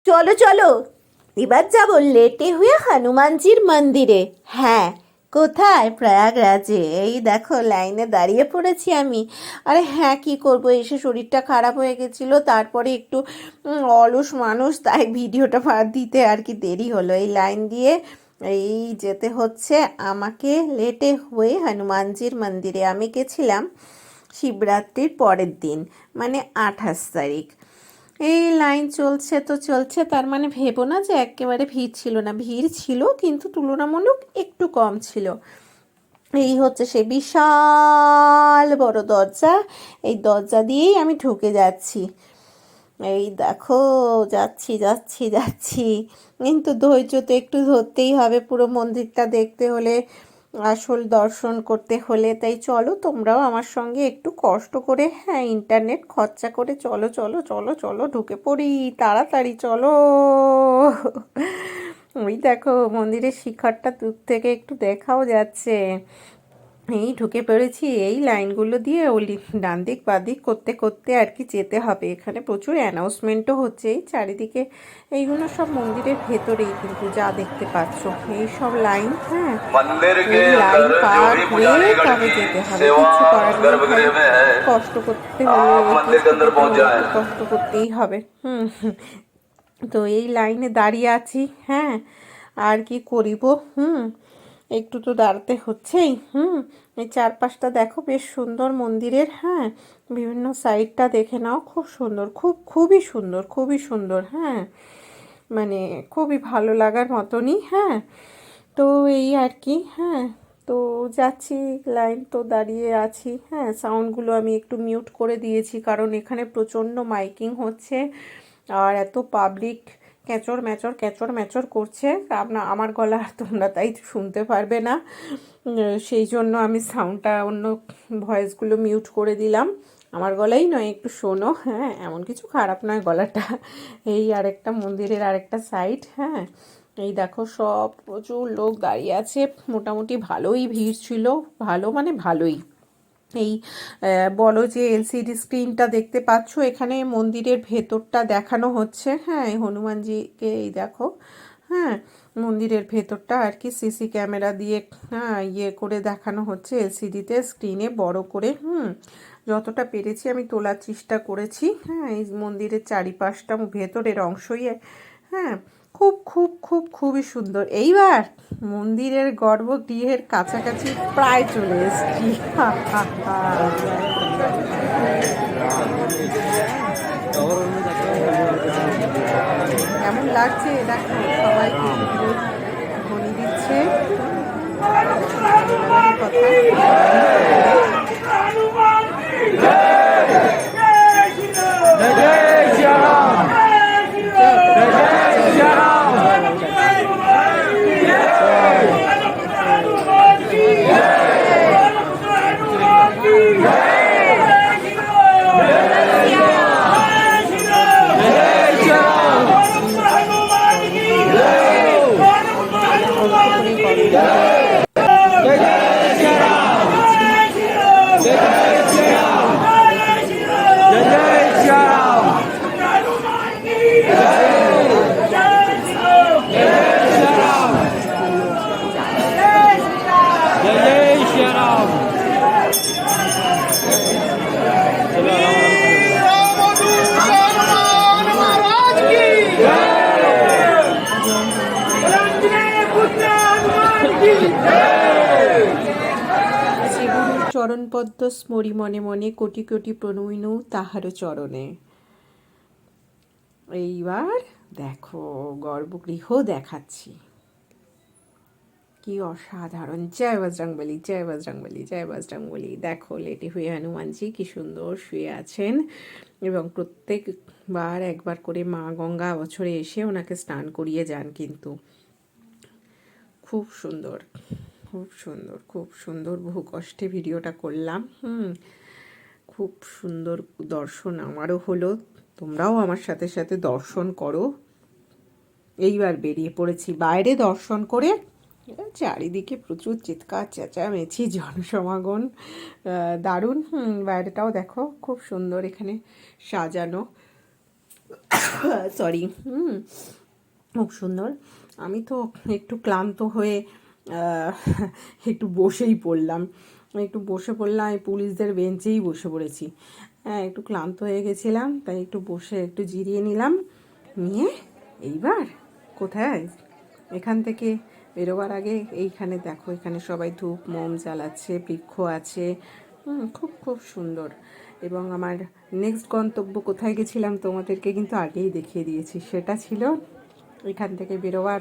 চলো চলো, এবার যাব লেটে হয়ে হনুমানজির মন্দিরে। হ্যাঁ, কোথায়? প্রয়াগরাজে। এই দেখো লাইনে দাঁড়িয়ে পড়েছি আমি। আরে হ্যাঁ, কি করব, এসে শরীরটা খারাপ হয়ে গেছিল, তারপরে একটু অলস মানুষ, তাই ভিডিওটা দিতে আর কি দেরি হলো। এই লাইন দিয়ে এই যেতে হচ্ছে আমাকে লেটে হয়ে হনুমানজির মন্দিরে। আমি গেছিলাম শিবরাত্রির পরের দিন, মানে 28 তারিখ। এই লাইন চলছে তো চলছে, তার মানে ভেবো না যে একেবারে ভিড় ছিল না, ভিড় ছিল কিন্তু তুলনামূলক একটু কম ছিল। এই হচ্ছে সে বিশাল বড় দরজা, এই দরজা দিয়েই আমি ঢুকে যাচ্ছি। এই দেখো, যাচ্ছি যাচ্ছি যাচ্ছি, কিন্তু ধৈর্য তো একটু ধরতেই হবে পুরো মন্দিরটা দেখতে হলে, আসল দর্শন করতে হলে। তাই চলো তোমরাও আমার সঙ্গে একটু কষ্ট করে, হ্যাঁ ইন্টারনেট খরচা করে চলো চলো চলো চলো, ঢুকে পড়ি তাড়াতাড়ি চলো। ওই দেখো মন্দিরের শিখরটা দূর থেকে একটু দেখাও যাচ্ছে। এই ঢুকে পড়েছি, এই লাইনগুলো দিয়ে ওলি ডান দিক বাঁ দিক করতে করতে আর কি যেতে হবে। এখানে প্রচুর অ্যানাউন্সমেন্টও হচ্ছে এই চারিদিকে। এইগুলো সব মন্দিরের ভেতরেই কিন্তু যা দেখতে পাচ্ছ, এই সব লাইন। হ্যাঁ, এই লাইন পার হয়ে তবে যেতে হবে, কিছু করার নেই ভাই। কষ্ট করতে হলে কষ্ট করতেই হবে। তো এই লাইনে দাঁড়িয়ে আছি। হ্যাঁ, আর কি করিব। একটু তো দাঁড়াতে হচ্ছেই। এই চারপাশটা দেখো বেশ সুন্দর মন্দিরের। হ্যাঁ, বিভিন্ন সাইডটা দেখে নাও, খুব সুন্দর, খুবই সুন্দর, খুবই সুন্দর। হ্যাঁ, মানে খুবই ভালো লাগার মতনই। হ্যাঁ, তো এই আর কি। হ্যাঁ, তো যাচ্ছি, লাইন তো দাঁড়িয়ে আছি। হ্যাঁ, সাউন্ডগুলো আমি একটু মিউট করে দিয়েছি, কারণ এখানে প্রচণ্ড মাইকিং হচ্ছে আর এত পাবলিক ক্যাচর ম্যাচর ক্যাচর ম্যাচর করছে। আমার গলা আর তোমরা তাই শুনতে পারবে না, সেই জন্য আমি সাউন্ডটা অন্য ভয়েসগুলো মিউট করে দিলাম। আমার গলাই নয়, একটু শোনো। হ্যাঁ, এমন কিছু খারাপ নয় গলাটা। এই আরেকটা মন্দিরের আরেকটা সাইড। হ্যাঁ, এই দেখো সব প্রচুর লোক দাঁড়িয়ে আছে, মোটামুটি ভালোই ভিড় ছিল, ভালো মানে ভালোই। এই বলো যে এলসিডি স্ক্রিনটা দেখতে পাচ্ছ, এখানে মন্দিরের ভেতরটা দেখানো হচ্ছে। হ্যাঁ, এই হনুমানজিকে এই দেখো। হ্যাঁ, মন্দিরের ভেতরটা আর কি সিসি ক্যামেরা দিয়ে হ্যাঁ ইয়ে করে দেখানো হচ্ছে এলসিডিতে, স্ক্রিনে বড় করে। যতটা পেরেছি আমি তোলার চেষ্টা করেছি। হ্যাঁ, এই মন্দিরের চারিপাশটা ভেতরের অংশই। হ্যাঁ, খুবই সুন্দর। এইবার মন্দিরের গর্ভগৃহের কাছাকাছি প্রায় চলে এসেছি। কেমন লাগছে দেখো, সবাই ধ্বনি দিচ্ছে চরণপদ্ম স্মরি মনে মনে, কোটি কোটি প্রণয়নু তাহার চরণে। এইবার দেখো গর্ভগৃহ দেখাচ্ছি, কি অসাধারণ। জয় বজরংবলী, জয় বজরংবলী, জয় বজরংবলী। দেখো লেটে হয়ে হনুমানজি কি সুন্দর শুয়ে আছেন, এবং প্রত্যেকবার একবার করে মা গঙ্গা বছরে এসে ওনাকে স্নান করিয়ে যান। কিন্তু খুব সুন্দর, খুব সুন্দর, খুব সুন্দর। বহু কষ্টে ভিডিওটা করলাম। খুব সুন্দর দর্শন আমারও হলো, তোমরাও আমার সাথে সাথে দর্শন করো। এইবার বেরিয়ে পড়েছি বাইরে দর্শন করে। চারিদিকে প্রচুর চিৎকার চেঁচামেচি, জনসমাগম দারুণ। বাইরেটাও দেখো খুব সুন্দর এখানে সাজানো। সরি। খুব সুন্দর। আমি তো একটু ক্লান্ত হয়ে আহ, একটু বসেই পড়লাম, একটু বসে পড়লাম, এই পুলিশদের বেঞ্চেই বসে পড়েছি। হ্যাঁ, একটু ক্লান্ত হয়ে গেছিলাম, তাই একটু বসে একটু জিরিয়ে নিলাম। নিয়ে এইবার কোথায়, এখান থেকে বেরোবার আগে এইখানে দেখো, এখানে সবাই ধূপ মোম জ্বালাচ্ছে, বৃক্ষ আছে। খুব খুব সুন্দর। এবং আমার নেক্সট গন্তব্য কোথায় গেছিলাম তোমাদেরকে কিন্তু আগেই দেখিয়ে দিয়েছি, সেটা ছিল এখান থেকে বেরোবার